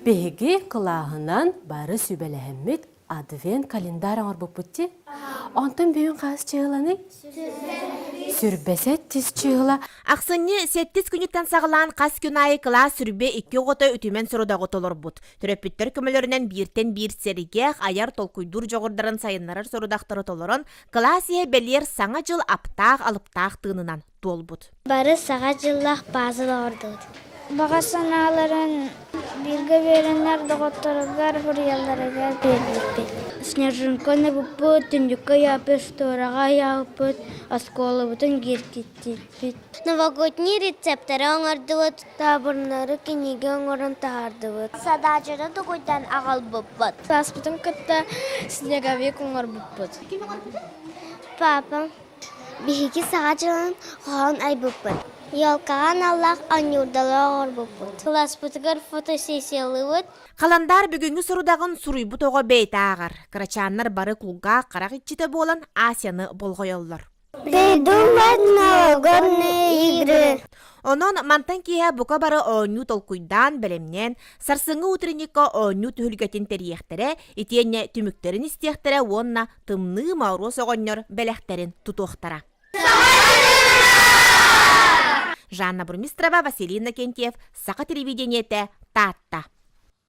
Беги кылағынан бары сүбеләһәммит адвент календар аңар бұппытти. Онтын бүйін қас чығыланы? Сүрбесет тіз чығыла. Ақсынны 7 күнеттен сағылан қас күн айы қыла сүрбе 2 ғоты үтімен сұрудағы толыр бұд. Түрөппіттер көмелерінен біртен бір серігех аяр толкуйдур жоғырдарын сайынларар сұрудақтары толырын қыла сие белер саңа жыл аптақ алыптақ тыңынан тол бұд. Бары саға жыллақ базыл орды. Баға саналарын бірге веренлер доғыттырығар ғұрияларыға беріліппет. Снежинканы бұппыт, түндікке япыт, тораға япыт, осколы бұтын геркеттелпет. Новогодний рецептары оңарды бұд, табырнары кенеге оңырын тағарды бұд. Садажыры тұғыдан ағал бұппыт. Саспытын күтті снеговик оңыр бұппыт. Папа, бігі саға жылын ғалын ай бұппыт. Ялкаған Аллах анюрдалы оғыр бұппыт. Класс бұтығыр фотосессиялы бұд. Қаландар бүгінгі сұрудағын сұруй бұтоға бейті ағыр. Қырачанлар бары құлға қарақ итчеті болан Асияны болғойоллар. Придумать новогодные игры. Онон мантан кия бука бары оңю толкуйдан білімнен, сарсыңы утренника оңю түхілгетін терияқтері, итенне түміктерін істияқтері онна тымны мауру соғынныр бәләқтерін тұтуқтара. Жанна Бурмистрова, Василина Кентьев, Сақа телевидениеті, Татта.